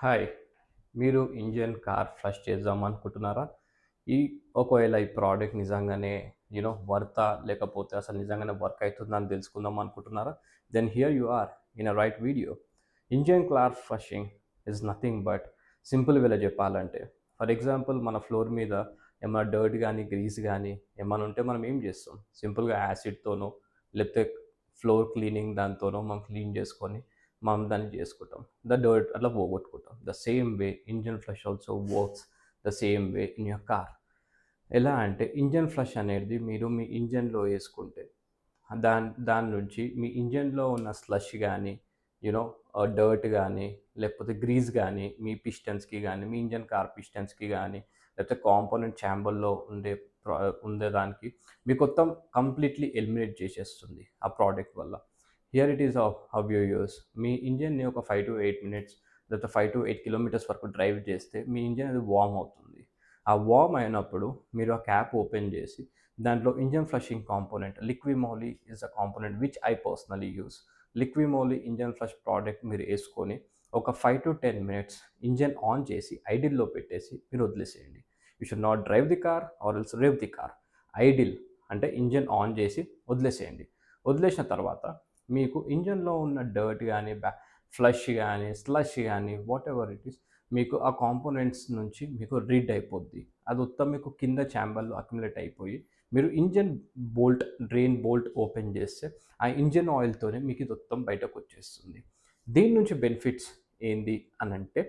Hi! మీరు engine car flush చేద్దామనుకుంటున్నారా? ఈ ఒకవేళ ఈ ప్రోడక్ట్ నిజంగానే వర్తా? లేకపోతే అసలు నిజంగానే వర్క్ అయితుందా అని తెలుసుకుందాం అనుకుంటున్నారా? Then here you are in a right video. Engine car flushing is nothing but simple వేలో చెప్పాలంటే, ఫర్ ఎగ్జాంపుల్ మన ఫ్లోర్ మీద ఏమైనా డర్ట్ గానీ, గ్రీస్ గానీ ఏమైనా ఉంటే మనం ఏం చేస్తాం? సింపుల్‌గా యాసిడ్‌తోనో లేకపోతే ఫ్లోర్ క్లీనింగ్ దాంతోనో మనం క్లీన్ చేసుకొని మనం దాన్ని చేసుకుంటాం. ద డర్ట్ అట్లా పోగొట్టుకుంటాం. The same way engine flush also works the same way in your car. ఎలా అంటే ఇంజిన్ ఫ్లష్ అనేది మీరు మీ ఇంజిన్‌లో యేసుకుంటే దాని నుంచి మీ ఇంజిన్‌లో ఉన్న స్లష్ గానీ, యూనో డర్ట్ గానీ, లేకపోతే గ్రీస్ గానీ, మీ పిస్టన్స్‌కి గానీ, మీ ఇంజిన్ కార్ పిస్టన్స్‌కి గానీ, లేకపోతే కాంపోనెంట్ ఛాంబర్‌లో ప్ర ఉండేదానికి మీకు మొత్తం కంప్లీట్‌లీ ఎలిమినేట్ చేసేస్తుంది ఆ ప్రోడక్ట్ వల్ల. Here it is how you use. మీ ఇంజిన్‌ని ఒక 5-8 మినిట్స్ లేకపోతే 5-8 కిలోమీటర్స్ వరకు డ్రైవ్ చేస్తే మీ ఇంజిన్ అది వార్మ్ అవుతుంది. ఆ వార్మ్ అయినప్పుడు మీరు ఆ క్యాప్ ఓపెన్ చేసి దాంట్లో engine flushing component Liqui Moly is a component which I personally use. Liqui Moly engine flush product మీరు యేసుకొని ఒక 5-10 మినిట్స్ ఇంజిన్ ఆన్ చేసి ఐడిల్‌లో పెట్టేసి మీరు వదిలేసేయండి. You should not drive the car or else rev the car. Idle అంటే ఇంజిన్ ఆన్ చేసి వదిలేసేయండి. వదిలేసిన తర్వాత మీకు ఇంజిన్‌లో ఉన్న డర్ట్ గానీ, ఫ్లష్ గానీ, స్లష్ గానీ వాటెవర్ ఇట్ ఈస్ మీకు ఆ కాంపోనెంట్స్ నుంచి మీకు రిడ్ అయిపోద్ది. అది మొత్తం మీకు కింద ఛాంబర్‌లో అక్యుములేట్ అయిపోయి, మీరు ఇంజిన్ డ్రెయిన్ బోల్ట్ ఓపెన్ చేస్తే, ఆ ఇంజిన్ ఆయిల్‌తోనే మీకు ఇది మొత్తం బయటకొచ్చేస్తుంది. దీని నుంచి బెనిఫిట్స్ ఏంది అనంటే,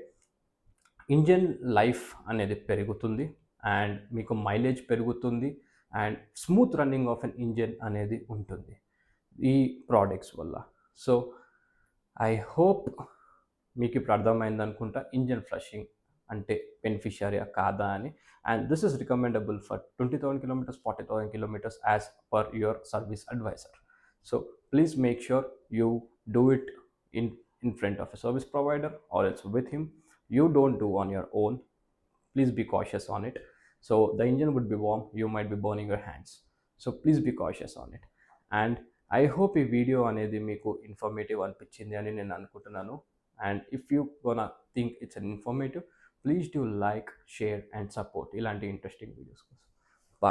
ఇంజిన్ లైఫ్ అనేది పెరుగుతుంది. అండ్ మీకు మైలేజ్ పెరుగుతుంది. And smooth running of an engine అనేది ఉంటుంది ఈ ప్రోడక్ట్స్ వల్ల. సో, ఐ హోప్ మీకిప్పుడు అర్థమైందనుకుంటా ఇంజిన్ ఫ్లషింగ్ అంటే బెనిఫిషియరీయా కాదా అని. And this is recommendable for 20,000 kilometres, 40,000 kilometres as per your service advisor. So, please make sure you do it in in front of a service provider or else with him. You don't do on your own. Please be cautious on it. So the engine would be warm, you might be burning your hands. So please be cautious on it. And I hope ఈ video అనేది మీకు informative అనిపించింది అని నేను అనుకుంటున్నాను. And if you gonna think it's an informative, please do like, share and support ఇలాంటి interesting videos కోసం.